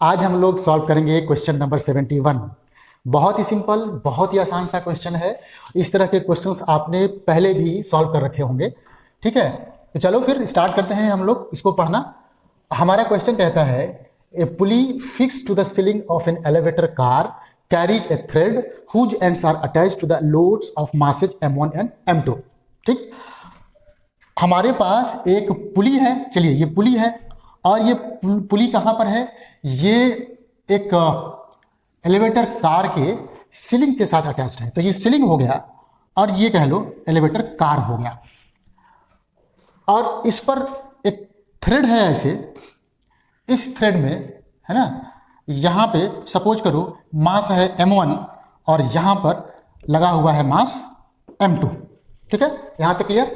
आज हम लोग सॉल्व करेंगे क्वेश्चन नंबर 71। बहुत ही सिंपल, बहुत ही आसान सा क्वेश्चन है। इस तरह के क्वेश्चंस आपने पहले भी सॉल्व कर रखे होंगे। ठीक है, तो चलो फिर स्टार्ट करते हैं हम लोग इसको पढ़ना। हमारा क्वेश्चन कहता है a pulley fix to the ceiling of an elevator car carries a thread whose ends are attached to the loads of masses m1 and m2। ठीक, हमारे पास एक पुली है। चलिए, ये पुली है और ये पुली कहाँ पर है? ये एक एलिवेटर कार के सीलिंग के साथ अटैच्ड है। तो ये सीलिंग हो गया और ये कह लो एलिवेटर कार हो गया। और इस पर एक थ्रेड है ऐसे, इस थ्रेड में है ना, यहाँ पे सपोज करो मास है m1 और यहाँ पर लगा हुआ है मास m2। ठीक है, यहाँ तक क्लियर?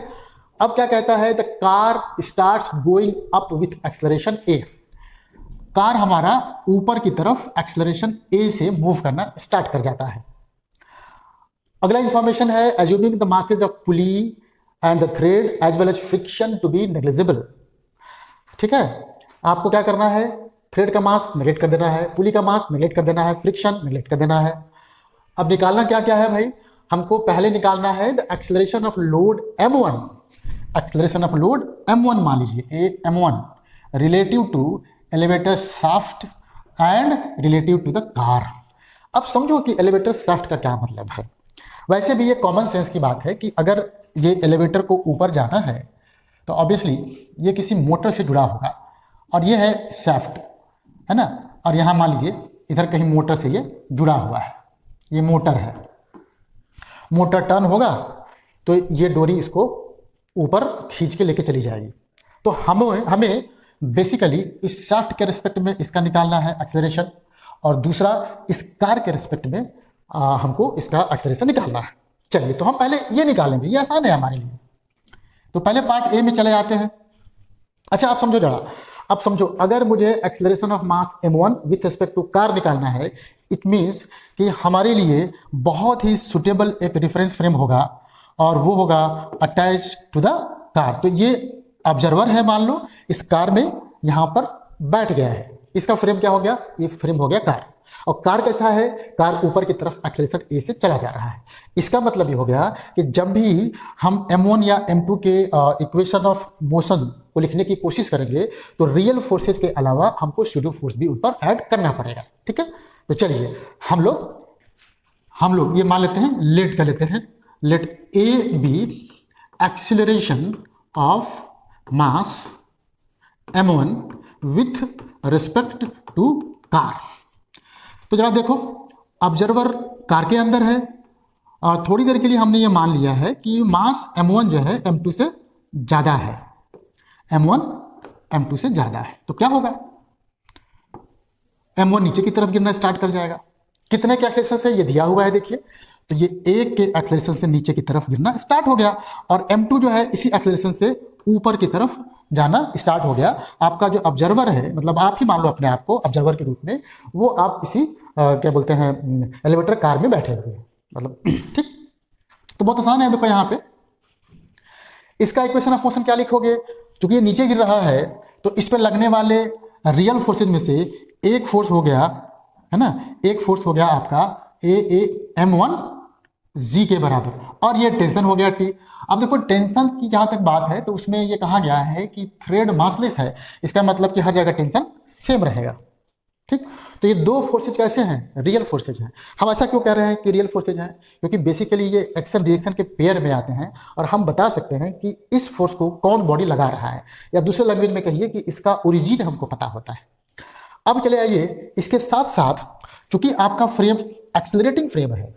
अब क्या कहता है? The car starts going up with acceleration a। Car हमारा ऊपर की तरफ एक्सेलरेशन a से मूव करना स्टार्ट कर जाता है। अगला इंफॉर्मेशन है assuming the masses of pulley and the thread as well as friction to be negligible. ठीक है, आपको क्या करना है? थ्रेड का मास नेगलेक्ट कर देना है, पुली का मास नेगलेक्ट कर देना है, फ्रिक्शन नेगलेक्ट कर देना है। अब निकालना क्या क्या है भाई? हमको पहले निकालना है the acceleration of load m1। Acceleration of load m1 मान लीजिए a m1 relative to elevator shaft and relative to the car. अब समझो कि एलिवेटर शाफ्ट का क्या मतलब है। वैसे भी ये कॉमन सेंस की बात है कि अगर ये एलिवेटर को ऊपर जाना है तो ऑब्वियसली ये किसी मोटर से जुड़ा होगा और ये है शाफ्ट, है ना। और यहाँ मान लीजिए इधर कहीं मोटर से ये जुड़ा हुआ है, ये मोटर है। मोटर टर्न होगा तो ये डोरी इसको ऊपर खींच के लेके चली जाएगी। तो हमें बेसिकली इस शाफ्ट के रिस्पेक्ट में इसका निकालना है एक्सेलरेशन, और दूसरा इस कार के रिस्पेक्ट में हमको इसका एक्सेलरेशन निकालना है। चलिए, तो हम पहले ये निकालेंगे, ये आसान है हमारे लिए। तो पहले पार्ट ए में चले जाते हैं। अच्छा, आप समझो जरा, अब समझो अगर मुझे acceleration of mass m1 with respect to car निकालना है, इट मीन्स कि हमारे लिए बहुत ही सुटेबल एक रेफरेंस फ्रेम होगा और वो होगा अटैच्ड टू द कार। तो ये ऑब्जर्वर है, मान लो इस कार में यहाँ पर बैठ गया है, इसका फ्रेम क्या हो गया? ये फ्रेम हो गया कार। और कार कैसा है? कार ऊपर की तरफ एक्सेलरेशन a से चला जा रहा है। इसका मतलब ये हो गया कि जब भी हम m1 या m2 के इक्वेशन ऑफ मोशन को लिखने की कोशिश करेंगे तो रियल फोर्सेज के अलावा हमको स्यूडो फोर्स भी ऊपर ऐड करना पड़ेगा। ठीक है, तो चलिए हम लोग ये मान लेते हैं, लेट कर लेते हैं, let a be acceleration of mass m1 with respect to car. तो जरा देखो, ऑब्जर्वर कार के अंदर है और थोड़ी देर के लिए हमने ये मान लिया है कि मास m1 जो है m2 से ज़्यादा है, m1 m2 से ज़्यादा है। तो क्या होगा? m1 नीचे की तरफ गिरना स्टार्ट कर जाएगा। कितने के एक्सेलरेशन से? ये दिया हुआ है, देखिए। तो ये एक के एक्सेलरेशन से नीचे की तरफ गिरना स्टार्ट हो गया और m2 जो है इसी एक्सेलरेशन से ऊपर की तरफ जाना स्टार्ट हो गया। आपका जो ऑब्जर्वर है, मतलब आप ही मान लो अपने आप को ऑब्जर्वर के रूप में, वो आप इसी क्या बोलते हैं एलिवेटर कार में बैठे हुए हैं, मतलब ठीक। तो बहुत आसान है। देखो यहाँ पे इसका इक्वेशन ऑफ मोशन क्या लिखोगे? क्योंकि ये नीचे गिर रहा है तो इस पर लगने वाले रियल फोर्सेज में से एक फोर्स हो गया, है ना, एक फोर्स हो गया आपका m1 g के बराबर, और ये टेंशन हो गया T। अब देखो टेंशन की जहाँ तक बात है तो उसमें ये कहा गया है कि थ्रेड मासलेस है, इसका मतलब कि हर जगह टेंशन सेम रहेगा। ठीक, तो ये दो फोर्सेज कैसे हैं? रियल फोर्सेज हैं। हम ऐसा क्यों कह रहे हैं कि रियल फोर्सेज हैं? क्योंकि बेसिकली ये एक्शन रिएक्शन के पेयर में आते हैं और हम बता सकते हैं कि इस फोर्स को कौन बॉडी लगा रहा है, या दूसरे लैंग्वेज में कहिए कि इसका ओरिजिन हमको पता होता है। अब चले आइए, इसके साथ साथ चूंकि आपका फ्रेम एक्सेलरेटिंग फ्रेम है,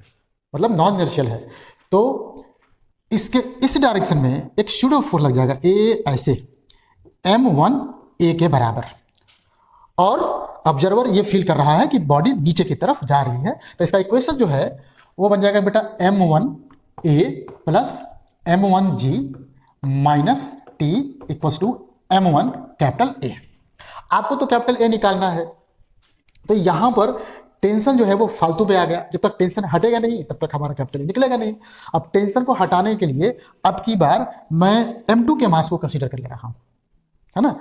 मतलब नॉन इनर्शियल है, तो इसके इस डायरेक्शन में एक स्यूडो फोर्स लग जाएगा ए, ऐसे m1 a के बराबर, और ऑब्जर्वर ये फील कर रहा है कि बॉडी नीचे की तरफ जा रही है। तो इसका इक्वेशन जो है वो बन जाएगा बेटा m1 a plus m1 g minus t equals to m1 capital A। आपको तो कैपिटल A निकालना है, तो यहां पर टेंशन जो है वो फालतू पे आ गया। जब तक टेंशन हटेगा नहीं तब तक हमारा कैपिटल A निकलेगा नहीं। अब टेंशन को हटाने के लिए अब की बार मैं m2 के मास को कंसीडर कर ले रहा हूं, है ना।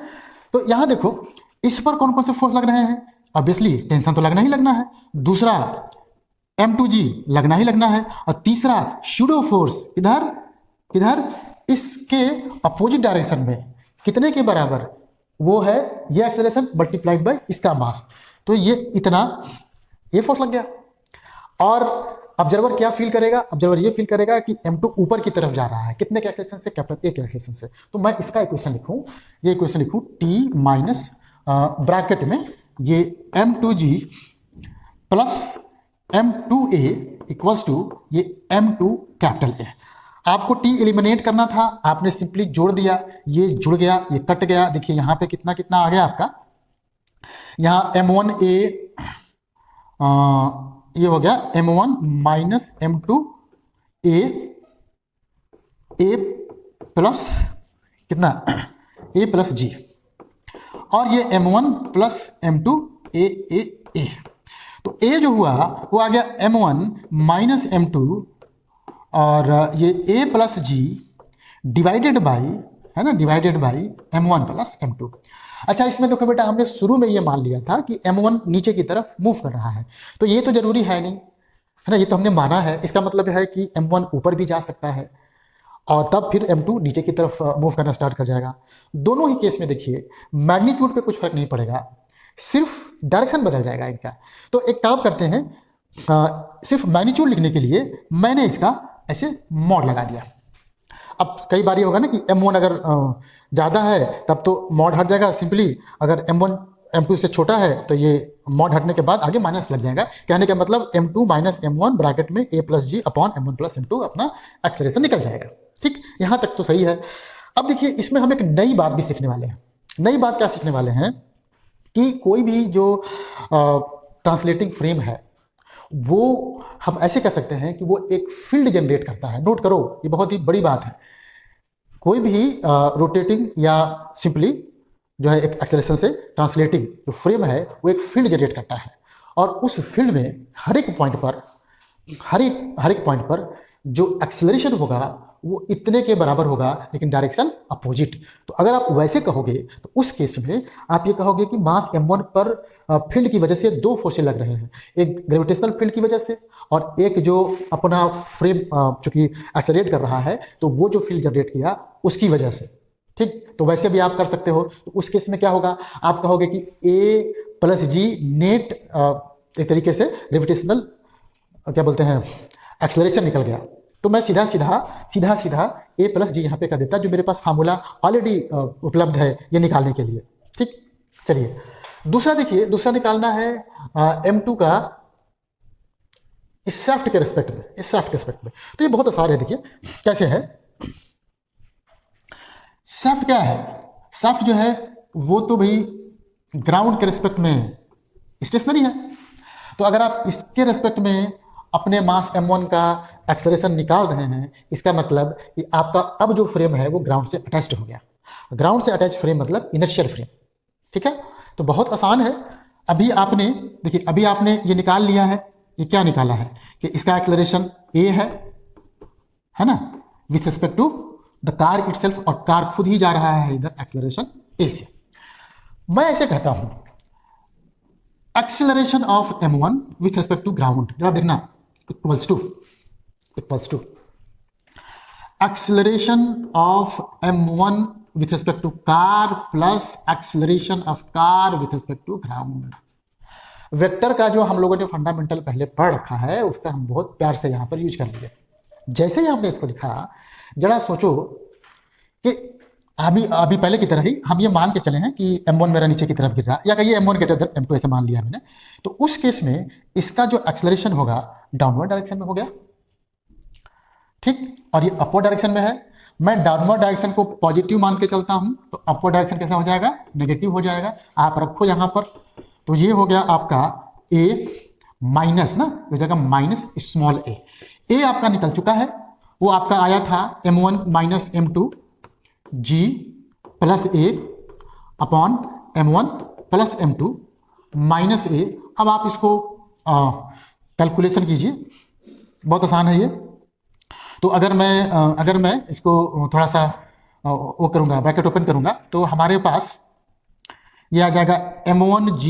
तो यहां देखो इस पर कौन कौन से फोर्स लग रहे हैं? ऑब्वियसली टेंशन तो लगना ही लगना है। दूसरा M2G लगना ही लगना है। और तीसरा सूडो फोर्स इधर इधर इसके अपोजिट डायरेक्शन में कितने के बराबर, वो है ये एक्सेलरेशन मल्टीप्लाइड बाय इसका मास। तो ये इतना, ये फोर्स लग गया। और ऑब्जर्वर क्या फील करेगा, ऑब्जर्वर ये फील करेगा कि M2 ऊपर की तरफ जा रहा है, कितने के एक्सेलरेशन से, कैपिटल A के एक्सेलरेशन से। तो मैं इसका इक्वेशन लिखूं, ये इक्वेशन लिखूं T माइनस ब्रैकेट में ये M2G plus M2A equals to ये M2 कैपिटल A। आपको T एलिमिनेट करना था, आपने सिंपली जोड़ दिया, ये जुड़ गया, ये कट गया। देखिए यहाँ पे कितना कितना आ गया आपका, यहाँ M1A ये हो गया M1 माइनस M2A प्लस कितना A प्लस G, और ये M1 प्लस M2A। तो A जो हुआ वो आ गया M1 माइनस M2 और ये A plus G divided by, है ना, divided by M1 plus M2। अच्छा, इसमें देखो बेटा, हमने शुरू में ये मान लिया था कि M1 नीचे की तरफ मूव कर रहा है, तो ये तो जरूरी है नहीं, है ना, ये तो हमने माना है। इसका मतलब है कि M1 ऊपर भी जा सकता है और तब फिर M2 नीचे की तरफ मूव करना स्टार्ट कर जाएगा। दोनों ही केस में देखिए मैग्नीट्यूड पे कुछ फर्क नहीं पड़ेगा, सिर्फ डायरेक्शन बदल जाएगा इनका। तो एक काम करते हैं, सिर्फ मैग्नीट्यूड लिखने के लिए मैंने इसका ऐसे मॉड लगा दिया। अब कई बार ये होगा ना कि M1 अगर ज़्यादा है तब तो मॉड हट जाएगा सिंपली, अगर M1 M2 से छोटा है तो ये मॉड हटने के बाद आगे माइनस लग जाएगा। कहने का मतलब M2 माइनस M1 ब्रैकेट में A plus G upon M1 plus M2 अपना एक्सेलरेशन निकल जाएगा। ठीक, यहाँ तक तो सही है। अब देखिए इसमें हम एक नई बात भी सीखने वाले हैं। नई बात क्या सीखने वाले हैं कि कोई भी जो ट्रांसलेटिंग फ्रेम है वो हम ऐसे कह सकते हैं कि वो एक फील्ड जनरेट करता है। नोट करो, ये बहुत ही बड़ी बात है। कोई भी रोटेटिंग या सिंपली जो है एक एक्सेलरेशन से ट्रांसलेटिंग जो फ्रेम है वो एक फील्ड जनरेट करता है, और उस फील्ड में हर एक पॉइंट पर जो एक्सेलरेशन होगा वो इतने के बराबर होगा, लेकिन डायरेक्शन अपोजिट। तो अगर आप वैसे कहोगे तो उस केस में आप ये कहोगे कि मास M1 पर फील्ड की वजह से दो फोर्सेस लग रहे हैं, एक ग्रेविटेशनल फील्ड की वजह से और एक जो अपना फ्रेम चूंकि एक्सेलरेट कर रहा है तो वो जो फील्ड जनरेट किया उसकी वजह से। ठीक, तो वैसे भी आप कर सकते हो। तो उस केस में क्या होगा, आप कहोगे कि A प्लस G नेट एक तरीके से ग्रेविटेशनल क्या बोलते हैं एक्सेलरेशन निकल गया। तो मैं सीधा सीधा A प्लस G यहाँ पे कर देता, जो मेरे पास फार्मूला ऑलरेडी उपलब्ध है ये निकालने के लिए। ठीक, चलिए दूसरा देखिए, दूसरा निकालना है M2 का इस शाफ्ट के रेस्पेक्ट में, इस शाफ्ट के रेस्पेक्ट में। तो ये बहुत आसान है, देखिए कैसे है। शाफ्ट क्या है, शाफ्ट जो है वो तो भाई ग्राउंड के रेस्पेक्ट में स्टेशनरी है। तो अगर आप इसके रेस्पेक्ट में अपने मास M1 का एक्सेलरेशन निकाल रहे हैं, इसका मतलब कि आपका अब जो फ्रेम है वो ग्राउंड से अटैच्ड हो गया। ग्राउंड से अटैच फ्रेम मतलब इनर्शियल फ्रेम। ठीक है, तो बहुत आसान है। अभी आपने देखिए, अभी आपने ये निकाल लिया है, ये क्या निकाला है कि इसका एक्सेलरेशन A है ना, with respect to the car itself, और कार खुद ही जा रहा है इधर एक्सेलरेशन A से। मैं ऐसे कहता हूं acceleration of M1 with respect to ground, जरा देखना, equals to acceleration of M1 with respect to car plus acceleration of car with respect to ground. Vector का जो हम लोगों ने फंडामेंटल पहले पढ़ रखा है उसका हम बहुत प्यार से यहाँ पर यूज कर लिए। जैसे ही हमने इसको लिखा, जरा सोचो कि अभी पहले की तरह ही हम ये मान के चले हैं कि M1 मेरा नीचे की तरफ गिर रहा है, या कहिए M1 ग्रेटर देन M2 ऐसे मान लिया मैंने। तो उस केस में इसका जो एक्सेलरेशन होगा डाउनवर्ड डायरेक्शन में हो गया। ठीक, और ये अपवर्ड डायरेक्शन में है। मैं डाउनवर्ड डायरेक्शन को पॉजिटिव मान के चलता हूं, तो अपवर्ड डायरेक्शन कैसा हो जाएगा, नेगेटिव हो जाएगा। आप रखो यहां पर, तो ये हो गया आपका A माइनस ना, हो जाएगा माइनस स्मॉल a आपका निकल चुका है। वो आपका आया था M1 minus M2 G plus A upon M1 plus M2 minus A। अब आप इसको कैलकुलेशन कीजिए, बहुत आसान है ये। तो अगर मैं इसको थोड़ा सा वो करूँगा, ब्रैकेट ओपन करूँगा, तो हमारे पास ये आ जाएगा m1g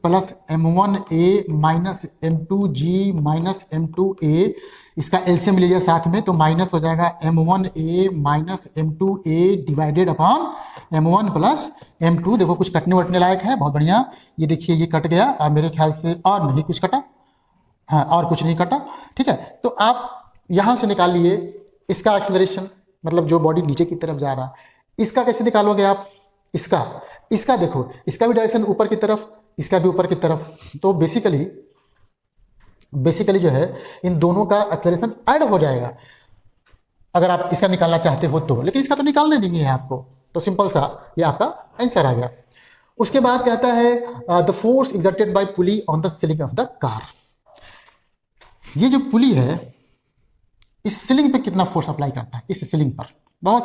plus m1a minus m2g minus m2a, इसका एलसीएम ले लिया साथ में तो माइनस हो जाएगा m1a minus m2a divided upon m1 plus m2। देखो कुछ कटने वटने लायक है, बहुत बढ़िया। ये देखिए ये कट गया, अब मेरे ख्याल से और नहीं कुछ कटा, हाँ और कुछ नहीं कटा, ठीक है। तो आप यहाँ से निकाल लिए इसका एक्सेलरेशन, मतलब जो बॉडी नीचे की तरफ जा रहा है, इसका कैसे निकालोगे आप? इसका देखो, इसका भी डायरेक्शन ऊपर की तरफ, इसका भी ऊपर की तरफ, तो बेसिकली जो है इन दोनों का एक्सेलरेशन ऐड हो जाएगा अगर आप इसका निकालना चाहते हो तो, लेकिन इसका तो निकालना नहीं है आपको, तो सिंपल सा ये आपका आंसर आ गया। उसके बाद कहता है the force exerted by pulley on the ceiling of the car. ये जो पुली है इस सीलिंग पे कितना फोर्स अप्लाई करता है, इस सीलिंग पर? बहुत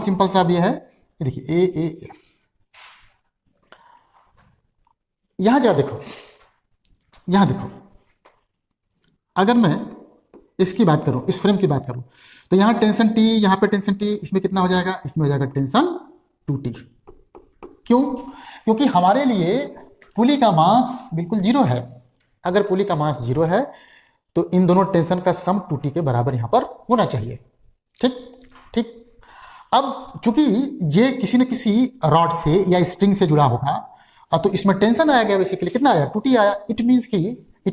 सिंपल सा भी है। ये देखिए ए यहां जरा देखो, यहां देखो, अगर मैं इसकी बात करूं, इस फ्रेम की बात करूं, तो यहां टेंशन टी, यहां पे टेंशन टी, इसमें कितना हो जाएगा? इसमें हो जाएगा टेंशन 2t। क्यों? क्योंकि हमारे लिए पुली का मास बिल्कुल जीरो है। अगर पुली का मास जीरो है तो इन दोनों टेंशन का सम 2t के बराबर यहां पर होना चाहिए। ठीक। अब चूंकि ये किसी न किसी रॉड से या स्ट्रिंग से जुड़ा होगा, तो इसमें टेंशन आया गया, बेसिकली कितना आया? 2t आया। इट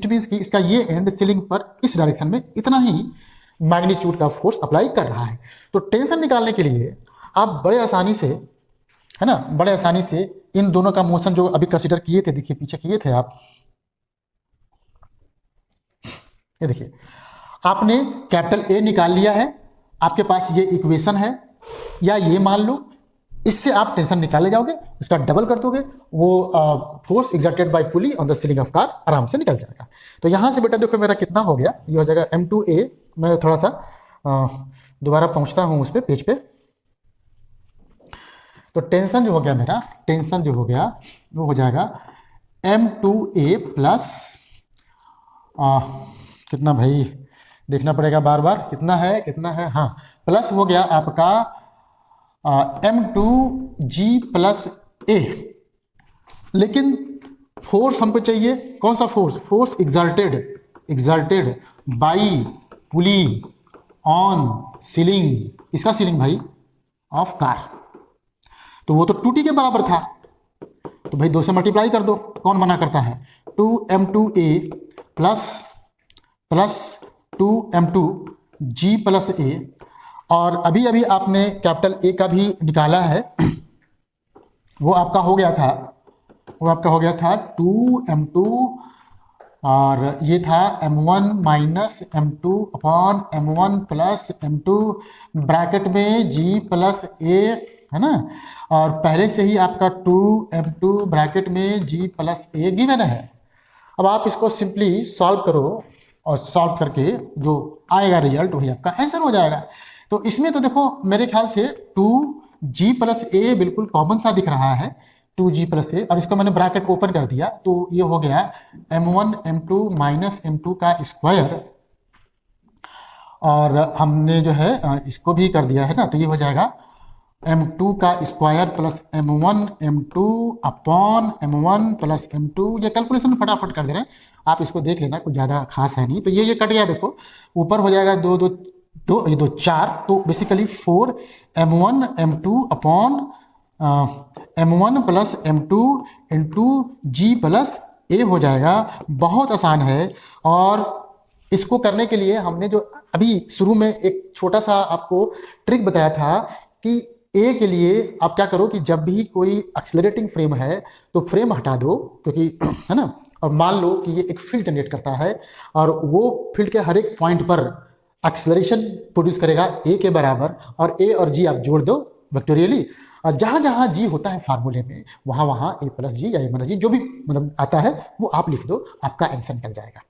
मीन्स की इसका ये एंड सीलिंग पर इस डायरेक्शन में इतना ही मैग्नीट्यूड का फोर्स अप्लाई कर रहा है। तो टेंशन निकालने के लिए आप बड़े आसानी से, है ना, बड़े आसानी से इन दोनों का मोशन जो अभी कंसीडर किए थे, देखिए पीछे किए थे आप, ये देखिए आपने कैपिटल ए निकाल लिया है, आपके पास ये इक्वेशन है, या ये मान लो, इससे आप टेंशन निकाले जाओगे, इसका डबल कर दोगे, वो force exerted by pulley on the ceiling of car आराम से निकल जाएगा। तो यहां से बेटा देखो मेरा कितना हो गया, ये हो जाएगा m2a। मैं थोड़ा सा दोबारा पहुंचता हूं उस पे, पेज पे। तो टेंशन जो हो गया मेरा, टेंशन जो हो गया वो हो जाएगा m2a प्लस कितना भाई, देखना पड़ेगा बार बार, कितना है, हाँ, प्लस हो गया आपका m2g प्लस a। लेकिन फोर्स हमको चाहिए, कौन सा force? Force exerted by pulley on ceiling, इसका सीलिंग भाई ऑफ कार, तो वो तो 2t के बराबर था, तो भाई 2 से मल्टीप्लाई कर दो, कौन मना करता है? 2m2a plus 2m2g plus a, और अभी आपने कैपिटल ए का भी निकाला है, वो आपका हो गया था 2m2, और ये था m1 minus m2 upon m1 plus m2 bracket में g प्लस a, है ना, और पहले से ही आपका 2m2 ब्रैकेट में g प्लस a गिवन है। अब आप इसको सिंपली सॉल्व करो, और सॉल्व करके जो आएगा रिजल्ट वही आपका आंसर हो जाएगा। तो इसमें तो देखो मेरे ख्याल से 2g प्लस a बिल्कुल कॉमन सा दिख रहा है, 2g प्लस a, और इसको मैंने ब्रैकेट ओपन कर दिया, तो ये हो गया m1 m2 माइनस m2 का स्क्वायर, और हमने जो है इसको भी कर दिया है ना, तो ये हो जाएगा m2 का square plus m1 m2 upon m1 plus m2। ये कैलकुलेशन फटाफट कर दे रहे हैं, आप इसको देख लेना, कुछ ज़्यादा खास है नहीं। तो ये कट गया, देखो ऊपर हो जाएगा 2 ये 2 4, तो basically 4 m1 m2 upon m1 plus m2 into g plus a हो जाएगा। बहुत आसान है, और इसको करने के लिए हमने जो अभी शुरू में एक छोटा सा आपको ट्रिक बताया था कि ए के लिए आप क्या करो कि जब भी कोई एक्सेलरेटिंग फ्रेम है तो फ्रेम हटा दो, क्योंकि है ना, और मान लो कि ये एक फील्ड जनरेट करता है, और वो फील्ड के हर एक पॉइंट पर एक्सेलरेशन प्रोड्यूस करेगा ए के बराबर, और ए और जी आप जोड़ दो वेक्टोरियली, और जहाँ जहाँ जी होता है फार्मूले में, वहाँ ए प्लस जी या ए माइनस जी जो भी मतलब आता है वो आप लिख दो, आपका आंसर निकल जाएगा।